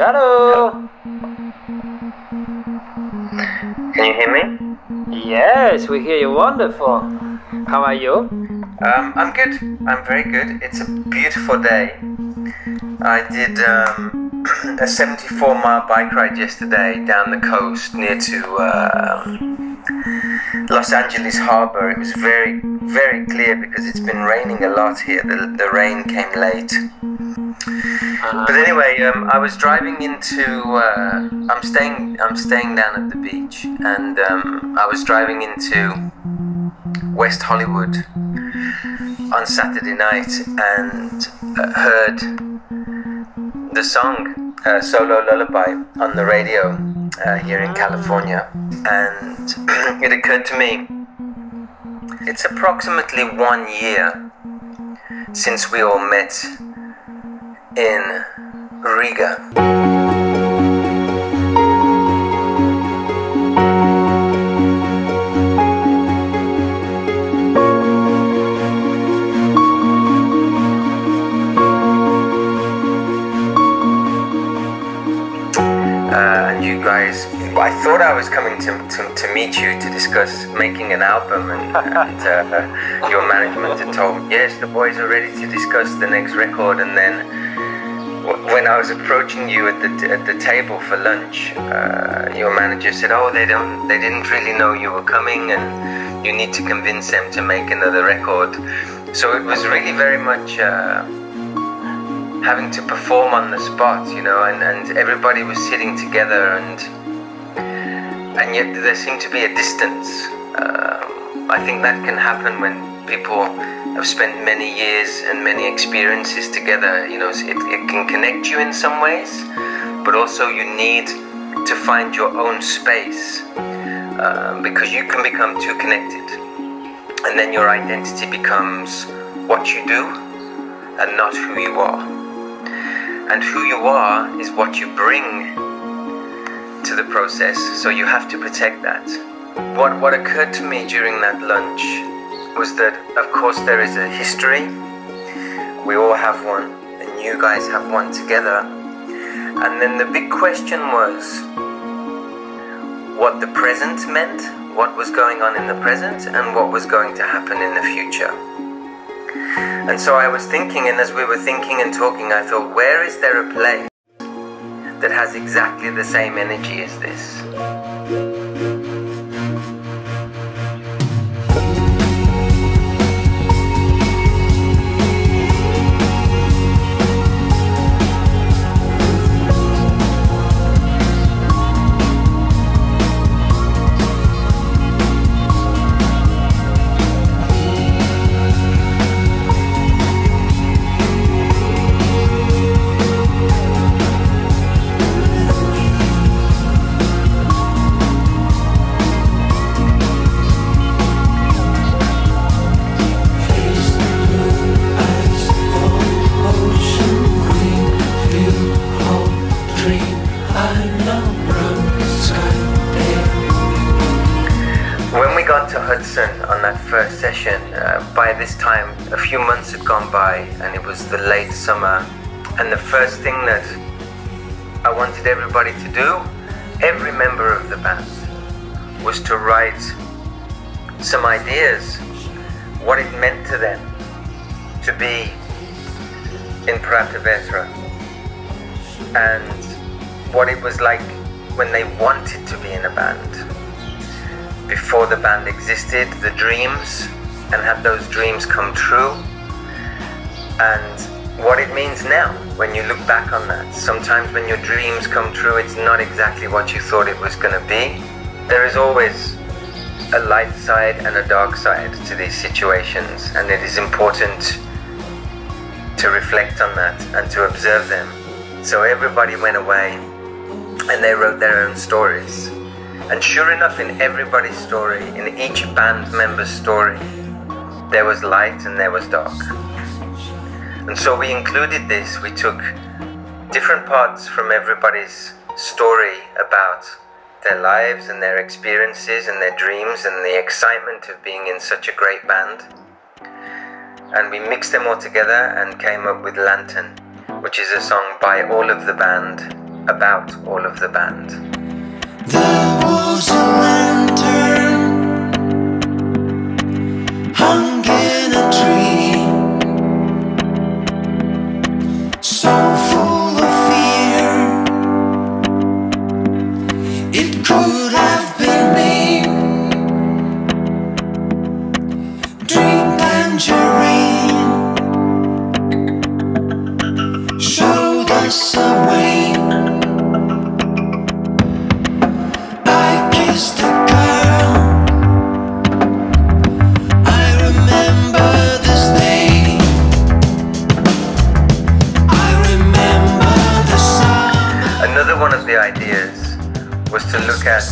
Hello. Can you hear me? Yes, we hear you wonderful. How are you? I'm good. I'm very good. It's a beautiful day. I did a 74-mile bike ride yesterday down the coast near to Los Angeles Harbor. It was very, very clear because it's been raining a lot here. The rain came late. But anyway, I was driving into. I'm staying down at the beach, and I was driving into West Hollywood on Saturday night and heard the song Solo Lullaby on the radio here in California, and it occurred to me it's approximately 1 year since we all met in Riga. And you guys, I thought I was coming to meet you to discuss making an album, and your management had told me, yes, the boys are ready to discuss the next record. And then when I was approaching you at the table for lunch, your manager said, oh, they didn't really know you were coming, and you need to convince them to make another record. So it was really very much having to perform on the spot, you know, and everybody was sitting together, and yet there seemed to be a distance. I think that can happen when people have spent many years and many experiences together. You know, it can connect you in some ways, but also you need to find your own space, because you can become too connected, and then your identity becomes what you do and not who you are. And who you are is what you bring to the process, so you have to protect that. What occurred to me during that lunch was that, of course, there is a history. We all have one, and you guys have one together. And then the big question was what the present meant, what was going on in the present, and what was going to happen in the future. And so I was thinking, and as we were thinking and talking, I thought, where is there a place that has exactly the same energy as this? On that first session, by this time a few months had gone by, and it was the late summer, and the first thing that I wanted everybody to do, every member of the band, was to write some ideas, what it meant to them to be in Prāta Vētra, and what it was like when they wanted to be in a band. Before the band existed, the dreams, and had those dreams come true, and what it means now when you look back on that. Sometimes when your dreams come true, it's not exactly what you thought it was going to be. There is always a light side and a dark side to these situations, and it is important to reflect on that and to observe them. So everybody went away and they wrote their own stories. And sure enough, in everybody's story, in each band member's story, there was light and there was dark. And so we included this. We took different parts from everybody's story about their lives and their experiences and their dreams and the excitement of being in such a great band. And we mixed them all together and came up with Lantern, which is a song by all of the band about all of the band. There was a lantern hung in a tree, so full of fear it could have been me. Drink tangerine showed us a way. I kissed a girl, I remember this day, I remember the summer. Another one of the ideas was to look at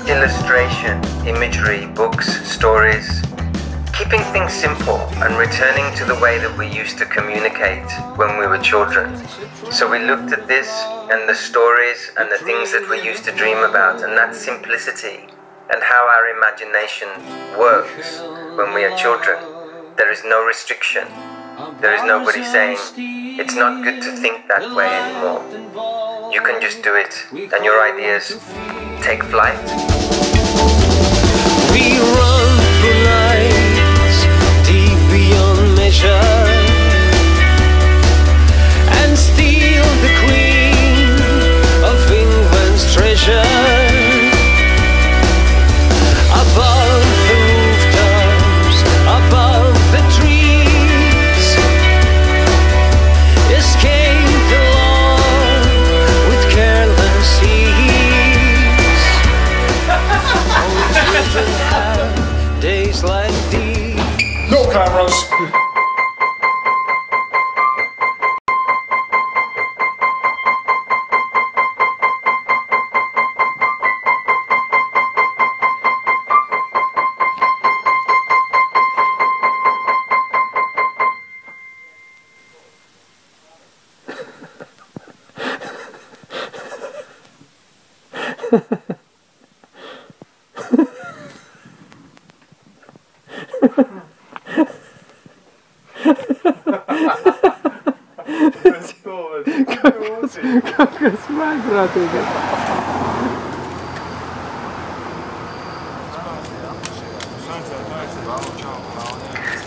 illustration, imagery, books, stories, keeping things simple and returning to the way that we used to communicate when we were children. So we looked at this and the stories and the things that we used to dream about, and that simplicity and how our imagination works when we are children. There is no restriction. There is nobody saying it's not good to think that way anymore. You can just do it and your ideas take flight. We run through nights deep beyond measure and steal the queen of England's treasure. Above the rooftops, above the trees, escape the law with careless ease. Children have days like these. No cameras.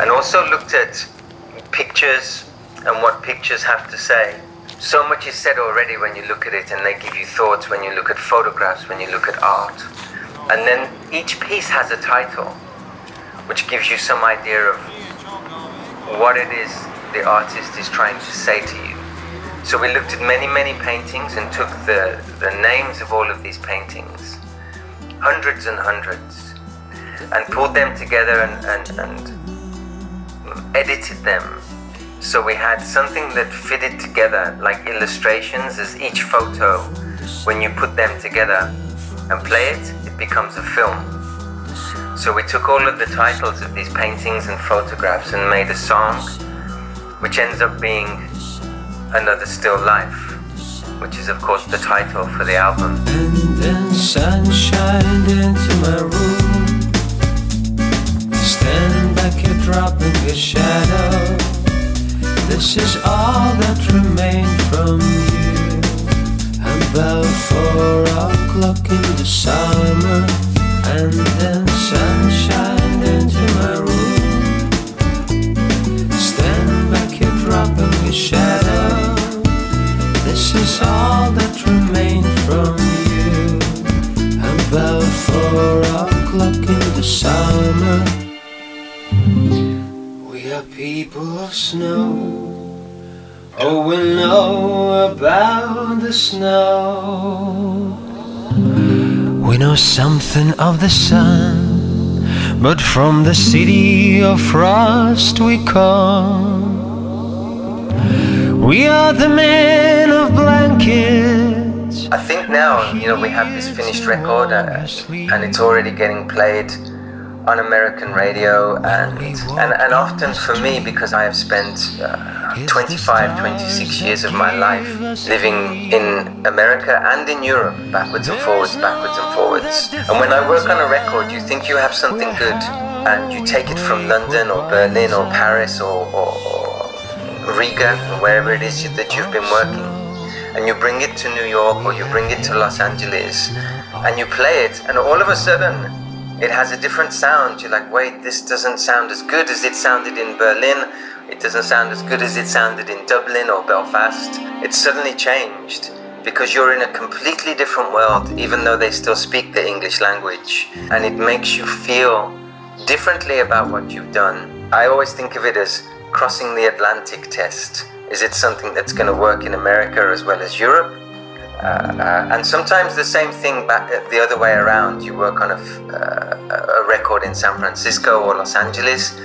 And also looked at pictures and what pictures have to say. So much is said already when you look at it, and they give you thoughts when you look at photographs, when you look at art. And then each piece has a title, which gives you some idea of what it is the artist is trying to say to you. So we looked at many paintings and took the names of all of these paintings, hundreds and hundreds, and pulled them together and edited them. So we had something that fitted together, like illustrations, as each photo, when you put them together and play it, it becomes a film. So we took all of the titles of these paintings and photographs and made a song, which ends up being Another Still Life, which is of course the title for the album. And then sun shined into my room. Stand back, you're dropping a shadow. This is all that remained from you. About 4 o'clock in the summer. And then sun shined into my room. Stand back, you're dropping a shadow. This is all that remained from you. About 4 o'clock in the summer. We are people of snow. Oh, we know about the snow. We know something of the sun, but from the city of frost we come. We are the men of blankets. I think now, we have this finished record and it's already getting played on American radio, and often for me, because I have spent 25, 26 years of my life living in America and in Europe, backwards and forwards, backwards and forwards. And when I work on a record, you think you have something good, and you take it from London or Berlin or Paris or Riga, or wherever it is that you've been working. and you bring it to New York or you bring it to Los Angeles and you play it, and all of a sudden it has a different sound. You're like, wait, this doesn't sound as good as it sounded in Berlin. It doesn't sound as good as it sounded in Dublin or Belfast. It's suddenly changed because you're in a completely different world, even though they still speak the English language, and it makes you feel differently about what you've done. I always think of it as crossing the Atlantic test. Is it something that's going to work in America as well as Europe? And sometimes the same thing back the other way around. You work on a record in San Francisco or Los Angeles,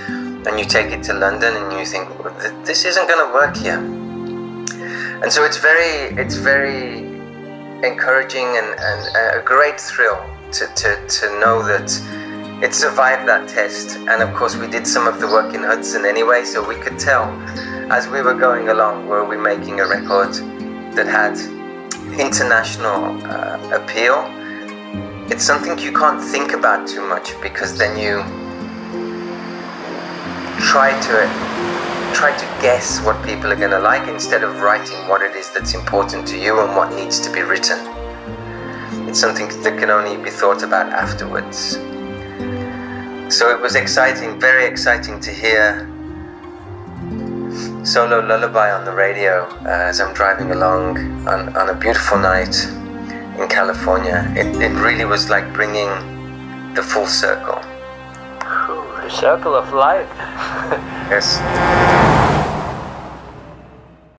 and you take it to London and you think, well, this isn't going to work here. And so it's very encouraging and a great thrill to know that it survived that test. And of course we did some of the work in Hudson anyway, so we could tell as we were going along, were we making a record that had international appeal? It's something you can't think about too much, because then you try to guess what people are going to like instead of writing what it is that's important to you and what needs to be written. It's something that can only be thought about afterwards. So it was exciting, very exciting to hear Solo Lullaby on the radio as I'm driving along on a beautiful night in California. It really was like bringing the full circle. The circle of life. Yes.